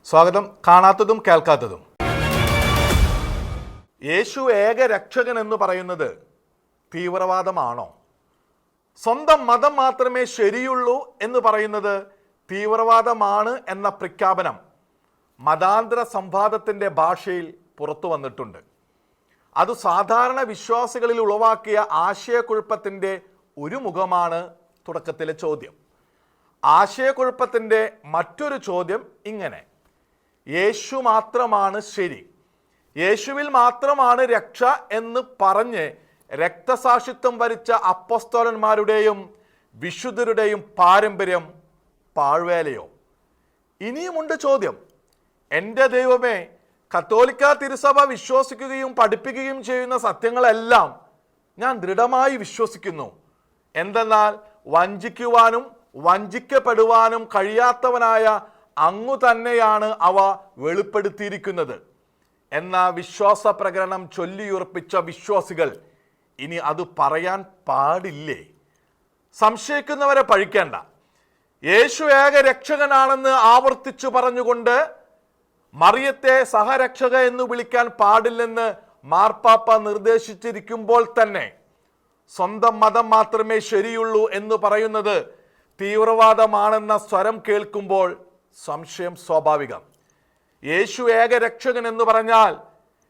സ്വാഗതം. കാണാത്തതും കേൾക്കാത്തതും. യേശു ഏക രക്ഷകൻ എന്ന് പറയുന്നത് തീവ്രവാദമാണോ? സ്വന്തം മതം മാത്രമേ ശരിയുള്ളൂ എന്ന് പറയുന്നത് തീവ്രവാദമാണ് എന്ന പ്രഖ്യാപനം മതാന്തര സംവാദത്തിൻ്റെ ഭാഷയിൽ പുറത്തു വന്നിട്ടുണ്ട്. അത് സാധാരണ വിശ്വാസികളിൽ ഉളവാക്കിയ ആശയക്കുഴപ്പത്തിൻ്റെ ഒരു മുഖമാണ് തുടക്കത്തിലെ ചോദ്യം. ആശയക്കുഴപ്പത്തിൻ്റെ മറ്റൊരു ചോദ്യം ഇങ്ങനെ: യേശു മാത്രമാണ് ശരി, യേശുവിൽ മാത്രമാണ് രക്ഷ എന്ന് പറഞ്ഞ് രക്തസാക്ഷിത്വം വരിച്ച അപ്പോസ്തലന്മാരുടെയും വിശുദ്ധരുടെയും പാരമ്പര്യം പാഴ്വേലയോ? ഇനിയുമുണ്ട് ചോദ്യം. എൻ്റെ ദൈവമേ, കത്തോലിക്ക തിരുസഭ വിശ്വസിക്കുകയും പഠിപ്പിക്കുകയും ചെയ്യുന്ന സത്യങ്ങളെല്ലാം ഞാൻ ദൃഢമായി വിശ്വസിക്കുന്നു. എന്തെന്നാൽ വഞ്ചിക്കുവാനും വഞ്ചിക്കപ്പെടുവാനും കഴിയാത്തവനായ അങ്ങു തന്നെയാണ് അവ വെളിപ്പെടുത്തിയിരിക്കുന്നത് എന്ന വിശ്വാസ പ്രകടനം ചൊല്ലിയുറപ്പിച്ച വിശ്വാസികൾ ഇനി അത് പറയാൻ പാടില്ലേ? സംശയിക്കുന്നവരെ പഴിക്കേണ്ട. യേശു ഏക രക്ഷകനാണെന്ന് ആവർത്തിച്ചു പറഞ്ഞുകൊണ്ട് മറിയത്തെ സഹരക്ഷക എന്ന് വിളിക്കാൻ പാടില്ലെന്ന് മാർപ്പാപ്പ നിർദ്ദേശിച്ചിരിക്കുമ്പോൾ തന്നെ സ്വന്തം മതം മാത്രമേ ശരിയുള്ളൂ എന്ന് പറയുന്നത് തീവ്രവാദമാണെന്ന സ്വരം കേൾക്കുമ്പോൾ സംശയം സ്വാഭാവികം. യേശു ഏക രക്ഷകൻ എന്ന് പറഞ്ഞാൽ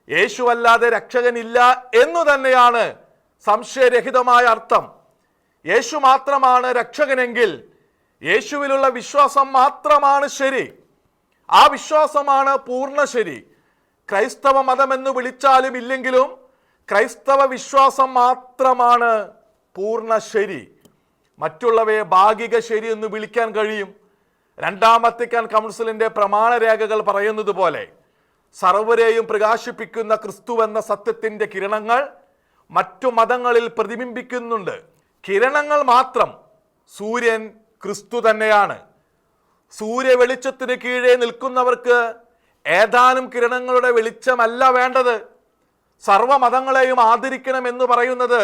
യേശു അല്ലാതെ രക്ഷകനില്ല എന്നു തന്നെയാണ് സംശയരഹിതമായ അർത്ഥം. യേശു മാത്രമാണ് രക്ഷകനെങ്കിൽ യേശുവിലുള്ള വിശ്വാസം മാത്രമാണ് ശരി. ആ വിശ്വാസമാണ് പൂർണ്ണ ശരി. ക്രൈസ്തവ മതം എന്ന് വിളിച്ചാലും ഇല്ലെങ്കിലും ക്രൈസ്തവ വിശ്വാസം മാത്രമാണ് പൂർണ്ണ ശരി. മറ്റുള്ളവയെ ഭാഗിക ശരി എന്ന് വിളിക്കാൻ കഴിയും. രണ്ടാം വത്തിക്കാൻ കൗൺസിലിന്റെ പ്രമാണരേഖകൾ പറയുന്നത് പോലെ സർവരെയും പ്രകാശിപ്പിക്കുന്ന ക്രിസ്തു എന്ന സത്യത്തിന്റെ കിരണങ്ങൾ മറ്റു മതങ്ങളിൽ പ്രതിബിംബിക്കുന്നുണ്ട്. കിരണങ്ങൾ മാത്രം. സൂര്യൻ ക്രിസ്തു തന്നെയാണ്. സൂര്യ വെളിച്ചത്തിന് കീഴേ നിൽക്കുന്നവർക്ക് ഏതാനും കിരണങ്ങളുടെ വെളിച്ചമല്ല വേണ്ടത്. സർവമതങ്ങളെയും ആദരിക്കണം എന്ന് പറയുന്നത്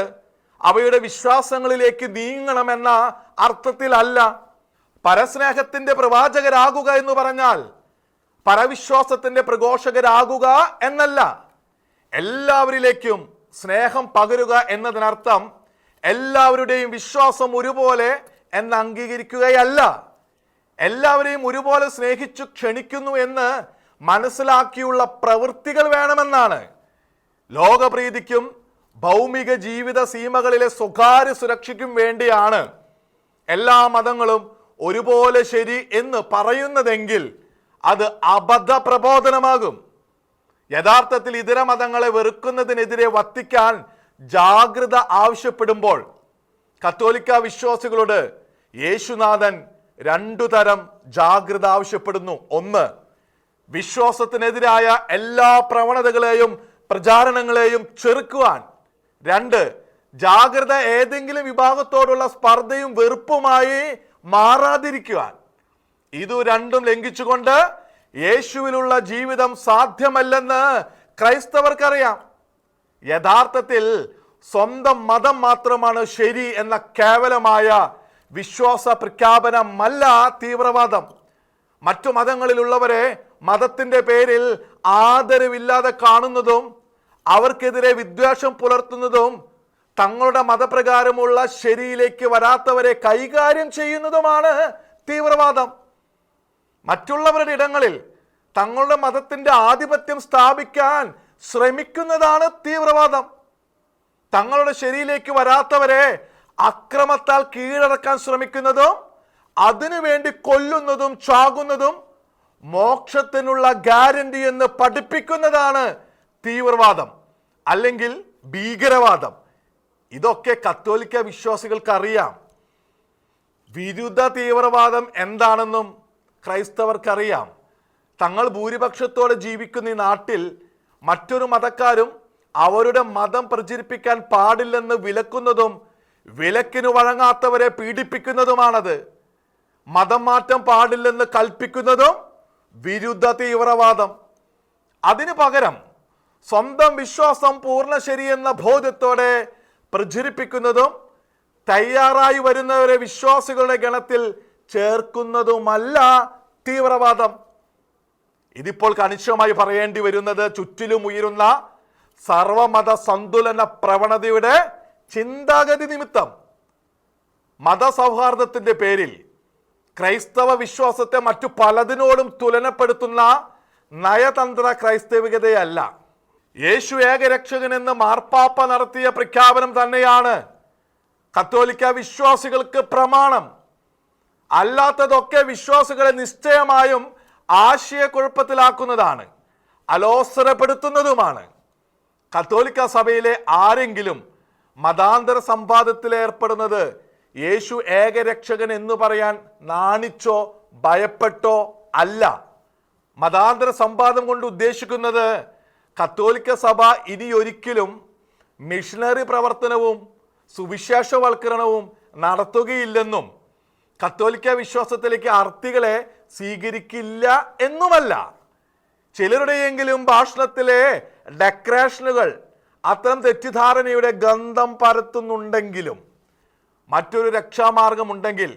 അവയുടെ വിശ്വാസങ്ങളിലേക്ക് നീങ്ങണമെന്ന അർത്ഥത്തിലല്ല. പരസ്നേഹത്തിന്റെ പ്രവാചകരാകുക എന്ന് പറഞ്ഞാൽ പരവിശ്വാസത്തിന്റെ പ്രഘോഷകരാകുക എന്നല്ല. എല്ലാവരിലേക്കും സ്നേഹം പകരുക എന്നതിനർത്ഥം എല്ലാവരുടെയും വിശ്വാസം ഒരുപോലെ എന്ന് അംഗീകരിക്കുകയല്ല. എല്ലാവരെയും ഒരുപോലെ സ്നേഹിച്ചു ക്ഷണിക്കുന്നു എന്ന് മനസ്സിലാക്കിയുള്ള പ്രവൃത്തികൾ വേണമെന്നാണ്. ലോകപ്രീതിക്കും ഭൗമിക ജീവിത സീമകളിലെ സ്വകാര്യ സുരക്ഷയ്ക്കും വേണ്ടിയാണ് എല്ലാ മതങ്ങളും ഒരുപോലെ ശരി എന്ന് പറയുന്നതെങ്കിൽ അത് അബദ്ധ പ്രബോധനമാകും. യഥാർത്ഥത്തിൽ ഇതര മതങ്ങളെ വെറുക്കുന്നതിനെതിരെ വത്തിക്കാൻ ജാഗ്രത ആവശ്യപ്പെടുമ്പോൾ കത്തോലിക്ക വിശ്വാസികളോട് യേശുനാഥൻ രണ്ടു തരം ജാഗ്രത ആവശ്യപ്പെടുന്നു. ഒന്ന്, വിശ്വാസത്തിനെതിരായ എല്ലാ പ്രവണതകളെയും പ്രചാരണങ്ങളെയും ചെറുക്കുവാൻ. രണ്ട്, ജാഗ്രത ഏതെങ്കിലും വിഭാഗത്തോടുള്ള സ്പർദ്ധയും വെറുപ്പുമായി മാറാതിരിക്കുവാൻ. ഇതു രണ്ടും ലംഘിച്ചുകൊണ്ട് യേശുവിലുള്ള ജീവിതം സാധ്യമല്ലെന്ന് ക്രൈസ്തവർക്കറിയാം. യഥാർത്ഥത്തിൽ സ്വന്തം മതം മാത്രമാണ് ശരി എന്ന കേവലമായ വിശ്വാസ പ്രഖ്യാപനമല്ല തീവ്രവാദം. മറ്റു മതങ്ങളിലുള്ളവരെ മതത്തിന്റെ പേരിൽ ആദരവില്ലാതെ കാണുന്നതും അവർക്കെതിരെ വിദ്വേഷം പുലർത്തുന്നതും തങ്ങളുടെ മതപ്രകാരമുള്ള ശരിയിലേക്ക് വരാത്തവരെ കൈകാര്യം ചെയ്യുന്നതുമാണ് തീവ്രവാദം. മറ്റുള്ളവരുടെ ഇടങ്ങളിൽ തങ്ങളുടെ മതത്തിന്റെ ആധിപത്യം സ്ഥാപിക്കാൻ ശ്രമിക്കുന്നതാണ് തീവ്രവാദം. തങ്ങളുടെ ശരിയിലേക്ക് വരാത്തവരെ അക്രമത്താൽ കീഴടക്കാൻ ശ്രമിക്കുന്നതും അതിനുവേണ്ടി കൊല്ലുന്നതും ചാകുന്നതും മോക്ഷത്തിനുള്ള ഗ്യാരണ്ടി എന്ന് പഠിപ്പിക്കുന്നതാണ് തീവ്രവാദം അല്ലെങ്കിൽ ഭീകരവാദം. ഇതൊക്കെ കത്തോലിക്ക വിശ്വാസികൾക്ക് അറിയാം. വിരുദ്ധ തീവ്രവാദം എന്താണെന്നും ക്രൈസ്തവർക്കറിയാം. തങ്ങൾ ഭൂരിപക്ഷത്തോടെ ജീവിക്കുന്ന ഈ നാട്ടിൽ മറ്റൊരു മതക്കാരും അവരുടെ മതം പ്രചരിപ്പിക്കാൻ പാടില്ലെന്ന് വിലക്കുന്നതും വിലക്കിന് വഴങ്ങാത്തവരെ പീഡിപ്പിക്കുന്നതുമാണത്. മതം മാറ്റം പാടില്ലെന്ന് കൽപ്പിക്കുന്നതും വിരുദ്ധ തീവ്രവാദം. അതിനു പകരം സ്വന്തം വിശ്വാസം പൂർണ്ണ ശരിയെന്ന ബോധ്യത്തോടെ പ്രചരിപ്പിക്കുന്നതും തയ്യാറായി വരുന്നവരെ വിശ്വാസികളുടെ ഗണത്തിൽ ചേർക്കുന്നതുമല്ല തീവ്രവാദം. ഇതിപ്പോൾ കണിശമായി പറയേണ്ടി വരുന്നത് ചുറ്റിലും ഉയരുന്ന സർവമത സന്തുലന പ്രവണതയുടെ ചിന്താഗതി നിമിത്തം മതസൗഹാർദ്ദത്തിന്റെ പേരിൽ ക്രൈസ്തവ വിശ്വാസത്തെ മറ്റു പലതിനോടും തുലനപ്പെടുത്തുന്ന നയതന്ത്ര ക്രൈസ്തവികതയല്ല. യേശു ഏകരക്ഷകനെന്ന് മാർപ്പാപ്പ നടത്തിയ പ്രഖ്യാപനം തന്നെയാണ് കത്തോലിക്ക വിശ്വാസികൾക്ക് പ്രമാണം. അല്ലാത്തതൊക്കെ വിശ്വാസികളെ നിശ്ചയമായും ആശയക്കുഴപ്പത്തിലാക്കുന്നതാണ്, അലോസരപ്പെടുത്തുന്നതുമാണ്. കത്തോലിക്ക സഭയിലെ ആരെങ്കിലും മതാന്തര സംവാദത്തിൽ ഏർപ്പെടുന്നത് യേശു ഏകരക്ഷകൻ എന്ന് പറയാൻ നാണിച്ചോ ഭയപ്പെട്ടോ അല്ല. മതാന്തര സംവാദം കൊണ്ട് ഉദ്ദേശിക്കുന്നത് കത്തോലിക്ക സഭ ഇനിയൊരിക്കലും മിഷണറി പ്രവർത്തനവും സുവിശേഷവൽക്കരണവും നടത്തുകയില്ലെന്നും കത്തോലിക്ക വിശ്വാസത്തിലേക്ക് അർത്ഥികളെ സ്വീകരിക്കില്ല എന്നുമല്ല. ചിലരുടെയെങ്കിലും ഭാഷണത്തിലെ ഡെക്കറേഷനുകൾ അത്തരം തെറ്റിദ്ധാരണയുടെ ഗന്ധം പരത്തുന്നുണ്ടെങ്കിലും മറ്റൊരു രക്ഷാമാർഗമുണ്ടെങ്കിൽ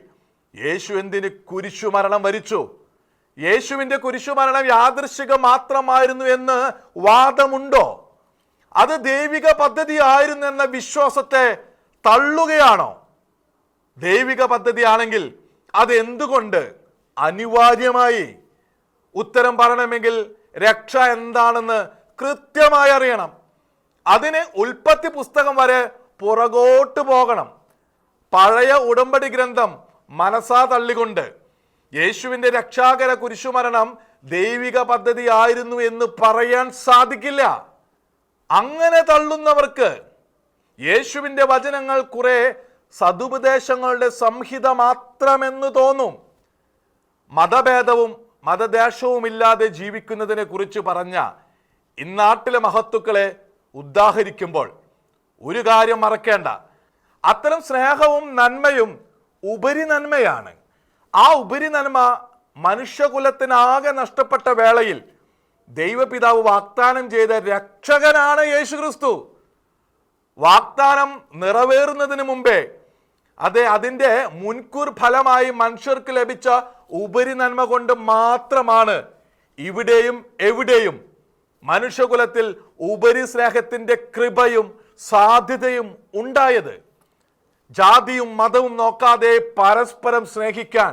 യേശു എന്തിന് കുരിശുമരണം വരിച്ചു? യേശുവിൻ്റെ കുരിശുമരണം യാദൃശ്ചികം മാത്രമായിരുന്നു എന്ന് വാദമുണ്ടോ? അത് ദൈവിക പദ്ധതിയായിരുന്നു എന്ന വിശ്വാസത്തെ തള്ളുകയാണോ? ദൈവിക പദ്ധതിയാണെങ്കിൽ അത് എന്തുകൊണ്ട് അനിവാര്യമായി? ഉത്തരം പറയണമെങ്കിൽ രക്ഷ എന്താണെന്ന് കൃത്യമായി അറിയണം. അതിന് ഉൽപ്പത്തി പുസ്തകം വരെ പുറകോട്ട് പോകണം. പഴയ ഉടമ്പടി ഗ്രന്ഥം മനസ്സാ തള്ളിക്കൊണ്ട് യേശുവിൻ്റെ രക്ഷാകര കുരിശുമരണം ദൈവിക പദ്ധതിയായിരുന്നു എന്ന് പറയാൻ സാധിക്കില്ല. അങ്ങനെ തള്ളുന്നവർക്ക് യേശുവിൻ്റെ വചനങ്ങൾ കുറെ സതുപദേശങ്ങളുടെ സംഹിത മാത്രമെന്ന് തോന്നും. മതഭേദവും മതദേശവുമില്ലാതെ ജീവിക്കുന്നതിനെ കുറിച്ച് പറഞ്ഞ ഇന്നാട്ടിലെ മഹത്തുക്കളെ ഉദാഹരിക്കുമ്പോൾ ഒരു കാര്യം മറക്കേണ്ട, അത്തരം സ്നേഹവും നന്മയും ഉപരി നന്മയാണ്. ആ ഉപരി നന്മ മനുഷ്യകുലത്തിനാകെ നഷ്ടപ്പെട്ട വേളയിൽ ദൈവപിതാവ് വാഗ്ദാനം ചെയ്ത രക്ഷകനാണ് യേശുക്രിസ്തു. വാഗ്ദാനം നിറവേറുന്നതിന് മുമ്പേ അതിൻ്റെ മുൻകൂർ ഫലമായി മനുഷ്യർക്ക് ലഭിച്ച ഉപരി നന്മ കൊണ്ട് മാത്രമാണ് ഇവിടെയും എവിടെയും മനുഷ്യകുലത്തിൽ ഉപരി സ്നേഹത്തിൻ്റെ കൃപയും സാധ്യതയും ഉണ്ടായത്. ജാതിയും മതവും നോക്കാതെ പരസ്പരം സ്നേഹിക്കാൻ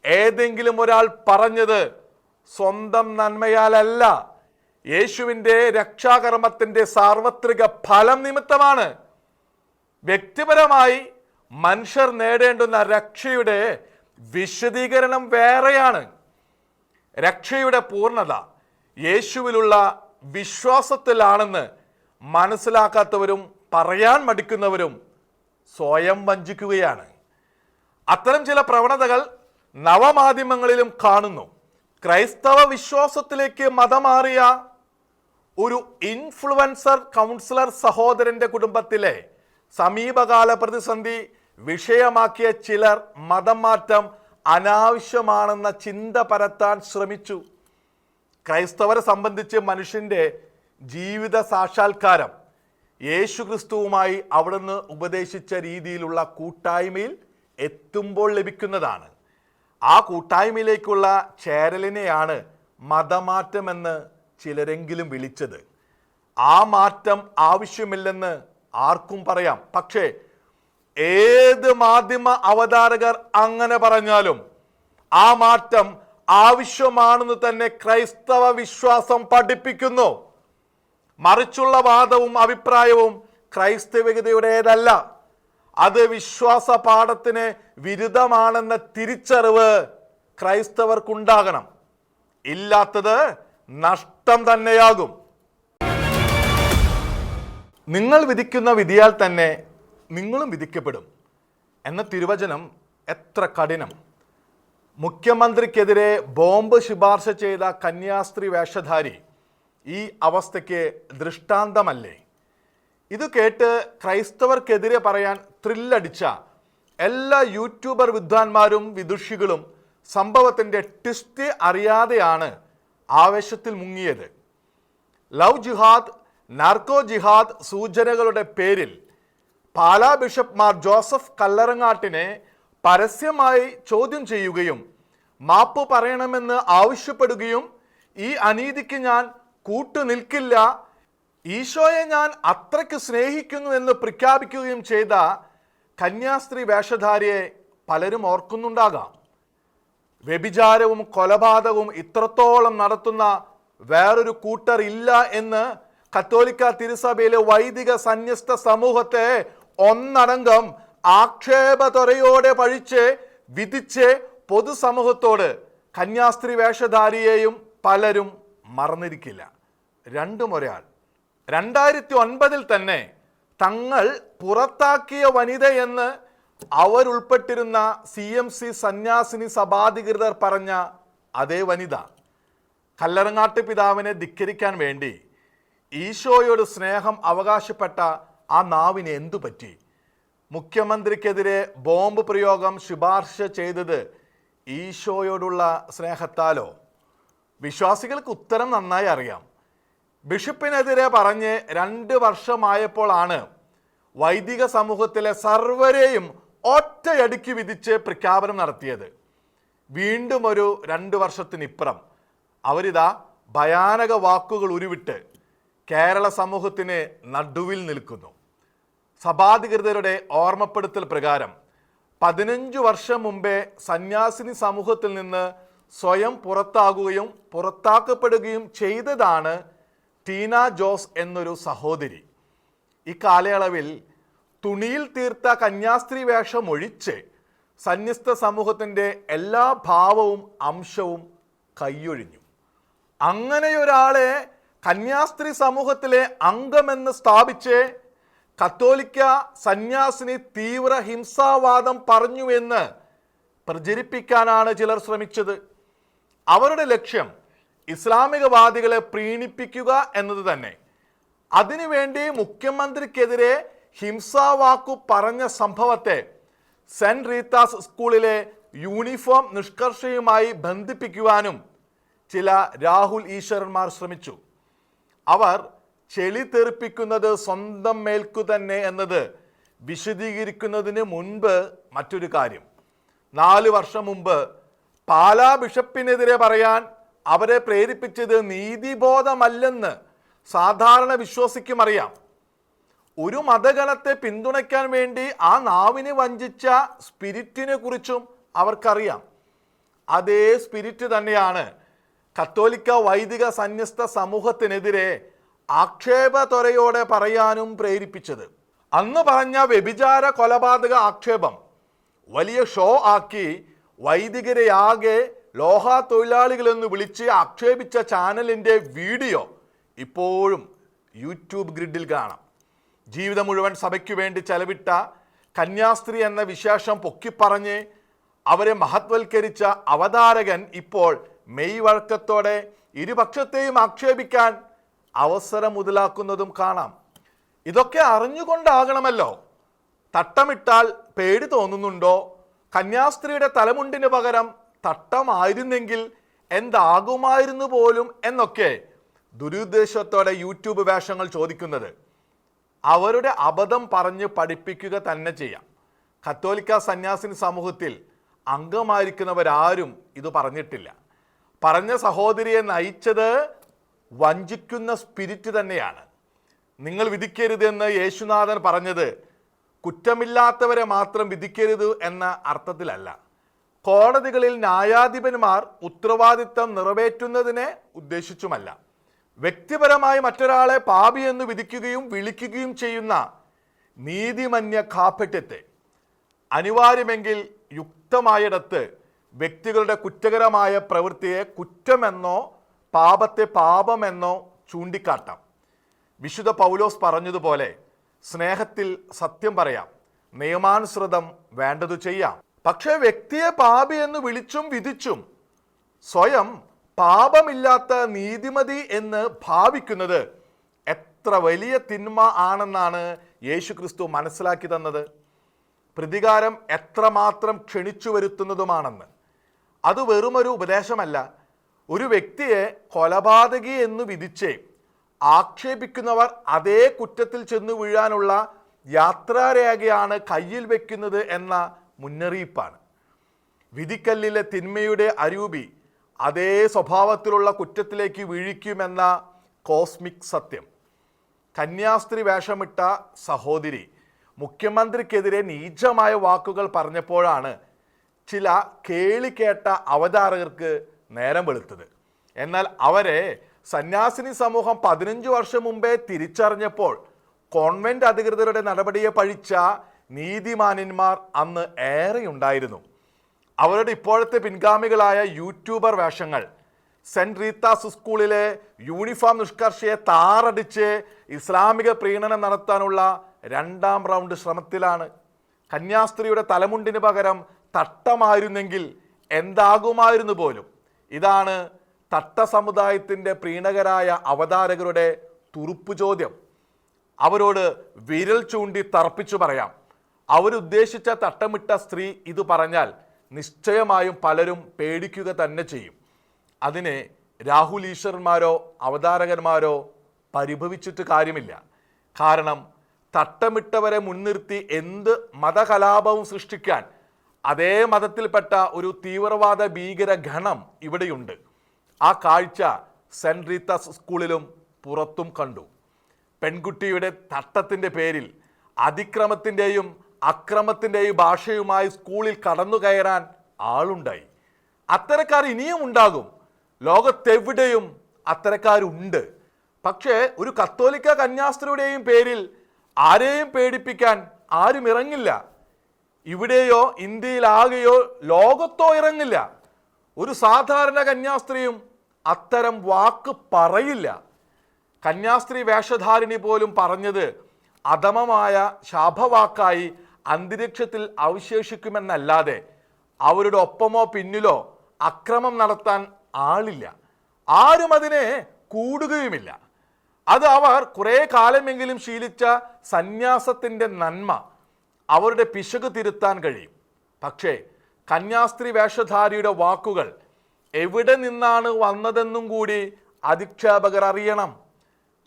ഏതെങ്കിലും ഒരാൾ പറഞ്ഞത് സ്വന്തം നന്മയാലല്ല, യേശുവിൻ്റെ രക്ഷാകർമ്മത്തിൻ്റെ സാർവത്രിക ഫലം നിമിത്തമാണ്. വ്യക്തിപരമായി മനുഷ്യർ നേടേണ്ടുന്ന രക്ഷയുടെ വിശദീകരണം വേറെയാണ്. രക്ഷയുടെ പൂർണ്ണത യേശുവിലുള്ള വിശ്വാസത്തിലാണെന്ന് മനസ്സിലാക്കാത്തവരും പറയാൻ മടിക്കുന്നവരും സ്വയം വഞ്ചിക്കുകയാണ്. അത്തരം ചില പ്രവണതകൾ നവമാധ്യമങ്ങളിലും കാണുന്നു. ക്രൈസ്തവ വിശ്വാസത്തിലേക്ക് മതമാറിയ ഒരു ഇൻഫ്ലുവൻസർ കൗൺസിലർ സഹോദരന്റെ കുടുംബത്തിലെ സമീപകാല പ്രതിസന്ധി വിഷയമാക്കിയ ചിലർ മതം മാറ്റം അനാവശ്യമാണെന്ന ചിന്ത പരത്താൻ ശ്രമിച്ചു. ക്രൈസ്തവരെ സംബന്ധിച്ച് മനുഷ്യൻ്റെ ജീവിത സാക്ഷാത്കാരം യേശുക്രിസ്തുവുമായി അവിടുന്ന് ഉപദേശിച്ച രീതിയിലുള്ള കൂട്ടായ്മയിൽ എത്തുമ്പോൾ ലഭിക്കുന്നതാണ്. ആ കൂട്ടായ്മയിലേക്കുള്ള ചേരലിനെയാണ് മതമാറ്റമെന്ന് ചിലരെങ്കിലും വിളിച്ചത്. ആ മാറ്റം ആവശ്യമില്ലെന്ന് ആർക്കും പറയാം. പക്ഷേ ഏത് മാധ്യമ അവതാരകർ അങ്ങനെ പറഞ്ഞാലും ആ മാറ്റം ആവശ്യമാണെന്ന് തന്നെ ക്രൈസ്തവ വിശ്വാസം പഠിപ്പിക്കുന്നു. മറിച്ചുള്ള വാദവും അഭിപ്രായവും ക്രൈസ്തവികതയുടേതല്ല. അത് വിശ്വാസ പാഠത്തിന് വിരുദ്ധമാണെന്ന തിരിച്ചറിവ് ക്രൈസ്തവർക്കുണ്ടാകണം. ഇല്ലാത്തത് നഷ്ടം തന്നെയാകും. നിങ്ങൾ വിധിക്കുന്ന വിധിയാൽ തന്നെ നിങ്ങളും വിധിക്കപ്പെടും എന്ന തിരുവചനം എത്ര കഠിനം! മുഖ്യമന്ത്രിക്കെതിരെ ബോംബ് ശുപാർശ ചെയ്ത കന്യാസ്ത്രീ വേഷധാരി ഈ അവസ്ഥയ്ക്ക് ദൃഷ്ടാന്തമല്ലേ? ഇത് കേട്ട് ക്രൈസ്തവർക്കെതിരെ പറയാൻ ത്രില്ലടിച്ച എല്ലാ യൂട്യൂബർ വിദ്വാൻമാരും വിദുഷികളും സംഭവത്തിൻ്റെ ട്വിസ്റ്റ് അറിയാതെയാണ് ആവേശത്തിൽ മുങ്ങിയത്. ലവ് ജിഹാദ്, നാർക്കോ ജിഹാദ് സൂചനകളുടെ പേരിൽ പാലാ ബിഷപ്പ് മാർ ജോസഫ് കല്ലറങ്ങാട്ടിനെ പരസ്യമായി ചോദ്യം ചെയ്യുകയും മാപ്പ് പറയണമെന്ന് ആവശ്യപ്പെടുകയും ഈ അനീതിക്ക് ഞാൻ കൂട്ടുനിൽക്കില്ല, ഈശോയെ ഞാൻ അത്രയ്ക്ക് സ്നേഹിക്കുന്നു എന്ന് പ്രഖ്യാപിക്കുകയും ചെയ്ത കന്യാസ്ത്രീ വേഷധാരിയെ പലരും ഓർക്കുന്നുണ്ടാകാം. വ്യഭിചാരവും കൊലപാതകവും ഇത്രത്തോളം നടത്തുന്ന വേറൊരു കൂട്ടർ ഇല്ല എന്ന് കത്തോലിക്ക തിരുസഭയിലെ വൈദിക സന്യസ്ത സമൂഹത്തെ ഒന്നടങ്കം ആക്ഷേപത്വരയോടെ പഴിച്ച് വിധിച്ച് പൊതുസമൂഹത്തോട് കന്യാസ്ത്രീ വേഷധാരിയെയും പലരും മറന്നിരിക്കില്ല. രണ്ടും ഒരാൾ. 2009 തന്നെ തങ്ങൾ പുറത്താക്കിയ വനിതയെന്ന് അവരുൾപ്പെട്ടിരുന്ന CMC സന്യാസിനി സഭാധികൃതർ പറഞ്ഞ അതേ വനിത കല്ലറങ്ങാട്ട് പിതാവിനെ ധിക്കരിക്കാൻ വേണ്ടി ഈശോയോട് സ്നേഹം അവകാശപ്പെട്ട ആ നാവിന് എന്തു പറ്റി? മുഖ്യമന്ത്രിക്കെതിരെ ബോംബ് പ്രയോഗം ശുപാർശ ചെയ്തത് ഈശോയോടുള്ള സ്നേഹത്താലോ? വിശ്വാസികൾക്ക് ഉത്തരം നന്നായി അറിയാം. ബിഷപ്പിനെതിരെ പറഞ്ഞ് 2 വർഷമായപ്പോഴാണ് വൈദിക സമൂഹത്തിലെ സർവരെയും ഒറ്റയടിക്ക് വിധിച്ച് പ്രഖ്യാപനം നടത്തിയത്. വീണ്ടും ഒരു 2 വർഷത്തിനിപ്പുറം അവരിതാ ഭയാനക വാക്കുകൾ ഉരുവിട്ട് കേരള സമൂഹത്തിന് നടുവിൽ നിൽക്കുന്നു. സഭാധികൃതരുടെ ഓർമ്മപ്പെടുത്തൽ പ്രകാരം 15 വർഷം മുമ്പേ സന്യാസിനി സമൂഹത്തിൽ നിന്ന് സ്വയം പുറത്താകുകയും പുറത്താക്കപ്പെടുകയും ചെയ്തതാണ് ടീന ജോസ് എന്നൊരു സഹോദരി. ഈ കാലയളവിൽ തുണിയിൽ തീർത്ത കന്യാസ്ത്രീ വേഷം ഒഴിച്ച് സന്യസ്ത സമൂഹത്തിൻ്റെ എല്ലാ ഭാവവും അംശവും കൈയൊഴിഞ്ഞു. അങ്ങനെയൊരാളെ കന്യാസ്ത്രീ സമൂഹത്തിലെ അംഗമെന്ന് സ്ഥാപിച്ച് കത്തോലിക്ക സന്യാസിനി തീവ്ര ഹിംസാവാദം പറഞ്ഞുവെന്ന് പ്രചരിപ്പിക്കാനാണ് ചിലർ ശ്രമിച്ചത്. അവരുടെ ലക്ഷ്യം ഇസ്ലാമികവാദികളെ പ്രീണിപ്പിക്കുക എന്നത് തന്നെ. അതിനുവേണ്ടി മുഖ്യമന്ത്രിക്കെതിരെ ഹിംസാവാക്കു പറഞ്ഞ സംഭവത്തെ സെന്റ് റീത്താസ് സ്കൂളിലെ യൂണിഫോം നിഷ്കർഷയുമായി ബന്ധിപ്പിക്കുവാനും ചില രാഹുൽ ഈശ്വരന്മാർ ശ്രമിച്ചു. അവർ ചെളി തെറിപ്പിക്കുന്നത് സ്വന്തം മേൽക്കു തന്നെ എന്നത് വിശദീകരിക്കുന്നതിന് മുൻപ് മറ്റൊരു കാര്യം. 4 വർഷം മുമ്പ് പാലാ ബിഷപ്പിനെതിരെ പറയാൻ അവരെ പ്രേരിപ്പിച്ചത് നീതിബോധമല്ലെന്ന് സാധാരണ വിശ്വാസിക്കും അറിയാം. ഒരു മതഗണത്തെ പിന്തുണയ്ക്കാൻ വേണ്ടി ആ നാവിനെ വഞ്ചിച്ച സ്പിരിറ്റിനെ കുറിച്ചും അവർക്കറിയാം. അതേ സ്പിരിറ്റ് തന്നെയാണ് കത്തോലിക്ക വൈദിക സന്യസ്ത സമൂഹത്തിനെതിരെ ആക്ഷേപത്വരയോടെ പറയാനും പ്രേരിപ്പിച്ചത്. അന്ന് പറഞ്ഞ വ്യഭിചാര കൊലപാതക ആക്ഷേപം വലിയ ഷോ ആക്കി വൈദികരെയാകെ ലോഹ തൊഴിലാളികളെന്ന് വിളിച്ച് ആക്ഷേപിച്ച ചാനലിൻ്റെ വീഡിയോ ഇപ്പോഴും യൂട്യൂബ് ഗ്രിഡിൽ കാണാം. ജീവിതം മുഴുവൻ സഭയ്ക്കു വേണ്ടി ചെലവിട്ട കന്യാസ്ത്രീ എന്ന വിശേഷം പൊക്കിപ്പറഞ്ഞ് അവരെ മഹത്വൽക്കരിച്ച അവതാരകൻ ഇപ്പോൾ മെയ് വഴക്കത്തോടെ ഇരുപക്ഷത്തെയും ആക്ഷേപിക്കാൻ അവസരം മുതലാക്കുന്നതും കാണാം. ഇതൊക്കെ അറിഞ്ഞുകൊണ്ടാകണമല്ലോ. തട്ടമിട്ടാൽ പേടി തോന്നുന്നുണ്ടോ? കന്യാസ്ത്രീയുടെ തലമുണ്ടിന് പകരം തട്ടമായിരുന്നെങ്കിൽ എന്താകുമായിരുന്നു പോലും എന്നൊക്കെ ദുരുദ്ദേശത്തോടെ യൂട്യൂബ് വേഷങ്ങൾ ചോദിക്കുന്നത്. അവരുടെ അബദ്ധം പറഞ്ഞ് പഠിപ്പിക്കുക തന്നെ ചെയ്യാം. കത്തോലിക്ക സന്യാസിനി സമൂഹത്തിൽ അംഗമായിരിക്കുന്നവരാരും ഇത് പറഞ്ഞിട്ടില്ല. പറഞ്ഞ സഹോദരിയെ നയിച്ചത് വഞ്ചിക്കുന്ന സ്പിരിറ്റ് തന്നെയാണ്. നിങ്ങൾ വിധിക്കരുതെന്ന് യേശുനാഥൻ പറഞ്ഞത് കുറ്റമില്ലാത്തവരെ മാത്രം വിധിക്കരുത് എന്ന അർത്ഥത്തിലല്ല. കോടതികളിൽ ന്യായാധിപന്മാർ ഉത്തരവാദിത്തം നിറവേറ്റുന്നതിനെ ഉദ്ദേശിച്ചുമല്ല. വ്യക്തിപരമായി മറ്റൊരാളെ പാപിയെന്ന് വിധിക്കുകയും വിളിക്കുകയും ചെയ്യുന്ന നീതിമന്യ കാപട്യത്തെ അനിവാര്യമെങ്കിൽ യുക്തമായിടത്ത് വ്യക്തികളുടെ കുറ്റകരമായ പ്രവൃത്തിയെ കുറ്റമെന്നോ പാപത്തെ പാപമെന്നോ ചൂണ്ടിക്കാട്ടാം. വിശുദ്ധ പൗലോസ് പറഞ്ഞതുപോലെ സ്നേഹത്തിൽ സത്യം പറയാം, നിയമാനുസൃതം വേണ്ടതു ചെയ്യാം. പക്ഷേ വ്യക്തിയെ പാപി എന്ന് വിളിച്ചും വിധിച്ചും സ്വയം പാപമില്ലാത്ത നീതിമതി എന്ന് ഭാവിക്കുന്നത് എത്ര വലിയ തിന്മ ആണെന്നാണ് യേശു ക്രിസ്തു മനസ്സിലാക്കി തന്നത്. പ്രതികാരം എത്രമാത്രം ക്ഷണിച്ചു വരുത്തുന്നതുമാണെന്ന്. അത് വെറുമൊരു ഉപദേശമല്ല. ഒരു വ്യക്തിയെ കൊലപാതകി എന്ന് വിധിച്ച് ആക്ഷേപിക്കുന്നവർ അതേ കുറ്റത്തിൽ ചെന്നു വീഴാനുള്ള യാത്രാരേഖയാണ് കയ്യിൽ വെക്കുന്നത് എന്ന മുന്നറിയിപ്പാണ്. വിധിക്കല്ലിലെ തിന്മയുടെ അരൂപി അതേ സ്വഭാവത്തിലുള്ള കുറ്റത്തിലേക്ക് വീഴിക്കുമെന്ന കോസ്മിക് സത്യം. കന്യാസ്ത്രീ വേഷമിട്ട സഹോദരി മുഖ്യമന്ത്രിക്കെതിരെ നീചമായ വാക്കുകൾ പറഞ്ഞപ്പോഴാണ് ചില കേളിക്കേട്ട അവതാരകർക്ക് നേരം വെളുത്തത്. എന്നാൽ അവരെ സന്യാസിനി സമൂഹം 15 വർഷം മുമ്പേ തിരിച്ചറിഞ്ഞപ്പോൾ കോൺവെന്റ് അധികൃതരുടെ നടപടിയെ പഴിച്ച നീതിമാന്യന്മാർ അന്ന് ഏറെയുണ്ടായിരുന്നു. അവരുടെ ഇപ്പോഴത്തെ പിൻഗാമികളായ യൂട്യൂബർ വേഷങ്ങൾ സെന്റ് റീത്താസ് സ്കൂളിലെ യൂണിഫോം നിഷ്കർഷയെ താറടിച്ച് ഇസ്ലാമിക പ്രീണനം നടത്താനുള്ള 2ാം റൗണ്ട് ശ്രമത്തിലാണ്. കന്യാസ്ത്രീയുടെ തലമുണ്ടിന് പകരം തട്ടമായിരുന്നെങ്കിൽ എന്താകുമായിരുന്നു പോലും. ഇതാണ് തട്ട സമുദായത്തിൻ്റെ പ്രീണകരായ അവതാരകരുടെ തുറുപ്പു ചോദ്യം. അവരോട് വിരൽ ചൂണ്ടി തർപ്പിച്ചു പറയാം. അവരുദ്ദേശിച്ച തട്ടമിട്ട സ്ത്രീ ഇത് പറഞ്ഞാൽ നിശ്ചയമായും പലരും പേടിക്കുക തന്നെ ചെയ്യും. അതിനെ രാഹുൽ ഈശ്വരന്മാരോ അവതാരകന്മാരോ പരിഭവിച്ചിട്ട് കാര്യമില്ല. കാരണം തട്ടമിട്ടവരെ മുൻനിർത്തി എന്ത് മതകലാപവും സൃഷ്ടിക്കാൻ അതേ മതത്തിൽപ്പെട്ട ഒരു തീവ്രവാദ ഭീകര ഗണം ഇവിടെയുണ്ട്. ആ കാഴ്ച സെന്റ് റീത്താസ് സ്കൂളിലും പുറത്തും കണ്ടു. പെൺകുട്ടിയുടെ തട്ടത്തിൻ്റെ പേരിൽ അതിക്രമത്തിൻ്റെയും അക്രമത്തിൻ്റെയും ഭാഷയുമായി സ്കൂളിൽ കടന്നു കയറാൻ ആളുണ്ടായി. അത്തരക്കാർ ഇനിയും ഉണ്ടാകും. ലോകത്തെവിടെയും അത്തരക്കാരുണ്ട്. പക്ഷേ ഒരു കത്തോലിക്ക കന്യാസ്ത്രീയുടെയും പേരിൽ ആരെയും പേടിപ്പിക്കാൻ ആരും ഇറങ്ങില്ല. ഇവിടെയോ ഇന്ത്യയിലാകെയോ ലോകത്തോ ഇറങ്ങില്ല. ഒരു സാധാരണ കന്യാസ്ത്രീയും അത്തരം വാക്ക് പറയില്ല. കന്യാസ്ത്രീ വേഷധാരിണി പോലും പറഞ്ഞത് അധമമായ ശാപവാക്കായി അന്തരീക്ഷത്തിൽ അവശേഷിക്കുമെന്നല്ലാതെ അവരുടെ ഒപ്പമോ പിന്നിലോ അക്രമം നടത്താൻ ആളില്ല. ആരും അതിനെ കൂടുകയുമില്ല. അത് അവർ കുറേ കാലമെങ്കിലും ശീലിച്ച സന്യാസത്തിൻ്റെ നന്മ. അവരുടെ പിശക് തിരുത്താൻ കഴിയും. പക്ഷേ കന്യാസ്ത്രീ വേഷധാരിയുടെ വാക്കുകൾ എവിടെ നിന്നാണ് വന്നതെന്നും കൂടി അധിക്ഷേപകർ അറിയണം.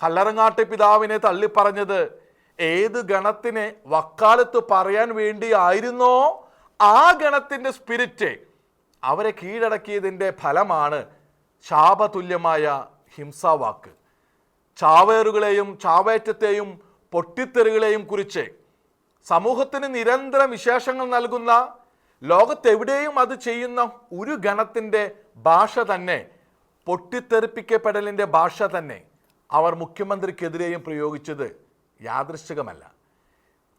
കല്ലറങ്ങാട്ട് പിതാവിനെ തള്ളിപ്പറഞ്ഞത് ഏത് ഗണത്തിനെ വക്കാലത്ത് പറയാൻ വേണ്ടിയായിരുന്നോ ആ ഗണത്തിൻ്റെ സ്പിരിറ്റ് അവരെ കീഴടക്കിയതിൻ്റെ ഫലമാണ് ശാപതുല്യമായ ഹിംസാവാക്ക്. ചാവേറുകളെയും ചാവേറ്റത്തെയും പൊട്ടിത്തെറികളെയും കുറിച്ച് സമൂഹത്തിന് നിരന്തരം വിശേഷങ്ങൾ നൽകുന്ന, ലോകത്തെവിടെയും അത് ചെയ്യുന്ന ഒരു ഗണത്തിൻ്റെ ഭാഷ തന്നെ, പൊട്ടിത്തെറിപ്പിക്കപ്പെടലിൻ്റെ ഭാഷ തന്നെ അവർ മുഖ്യമന്ത്രിക്കെതിരെയും പ്രയോഗിച്ചത് യാദൃശ്ചികമല്ല.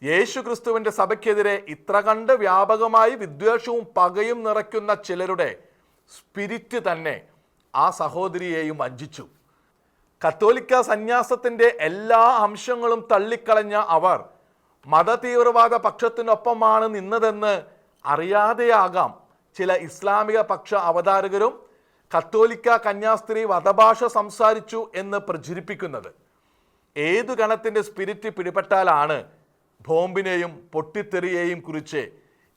യേശു ക്രിസ്തുവിൻ്റെ സഭയ്ക്കെതിരെ ഇത്ര കണ്ട് വ്യാപകമായി വിദ്വേഷവും പകയും നിറയ്ക്കുന്ന ചിലരുടെ സ്പിരിറ്റ് തന്നെ ആ സഹോദരിയെയും വഞ്ചിച്ചു. കത്തോലിക്ക സന്യാസത്തിൻ്റെ എല്ലാ അംശങ്ങളും തള്ളിക്കളഞ്ഞ അവർ മതതീവ്രവാദ പക്ഷത്തിനൊപ്പമാണ് നിന്നതെന്ന് അറിയാതെയാകാം ചില ഇസ്ലാമിക പക്ഷ അവതാരകരും കത്തോലിക്ക കന്യാസ്ത്രീ വധഭാഷ സംസാരിച്ചു എന്ന് പ്രചരിപ്പിക്കുന്നത്. ഏതു ഗണത്തിൻ്റെ സ്പിരിറ്റ് പിടിപെട്ടാലാണ് ബോംബിനെയും പൊട്ടിത്തെറിയെയും കുറിച്ച്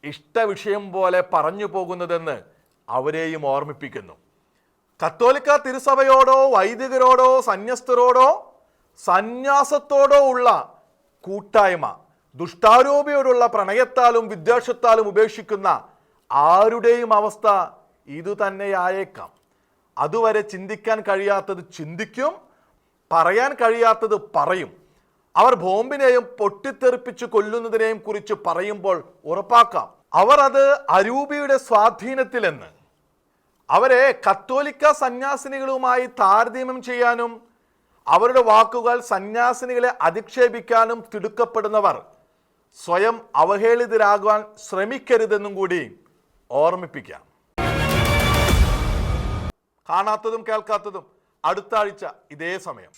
ഇഷ്ടവിഷയം പോലെ പറഞ്ഞു പോകുന്നതെന്ന് അവരെയും ഓർമ്മിപ്പിക്കുന്നു. കത്തോലിക്ക തിരുസഭയോടോ വൈദികരോടോ സന്യസ്തരോടോ സന്യാസത്തോടോ ഉള്ള കൂട്ടായ്മ ദുഷ്ടാരൂപിയോടുള്ള പ്രണയത്താലും വിദ്വേഷത്താലും ഉപേക്ഷിക്കുന്ന ആരുടെയും അവസ്ഥ ഇതുതന്നെയായേക്കാം. അതുവരെ ചിന്തിക്കാൻ കഴിയാത്തത് ചിന്തിക്കും, പറയാൻ കഴിയാത്തത് പറയും. അവർ ബോംബിനെയും പൊട്ടിത്തെറിപ്പിച്ച് കൊല്ലുന്നതിനെയും കുറിച്ച് പറയുമ്പോൾ ഉറപ്പാക്കാം അവർ അത് അരൂപിയുടെ സ്വാധീനത്തിലെന്ന്. അവരെ കത്തോലിക്ക സന്യാസിനികളുമായി താരതമ്യം ചെയ്യാനും അവരുടെ വാക്കുകൾ സന്യാസിനികളെ അധിക്ഷേപിക്കാനും തിടുക്കപ്പെടുന്നവർ സ്വയം അവഹേളിതരാകാൻ ശ്രമിക്കരുതെന്നും കൂടി ഓർമ്മിപ്പിക്കാം. കാണാത്തതും കേൾക്കാത്തതും അടുത്ത ആഴ്ച ഇതേ സമയം.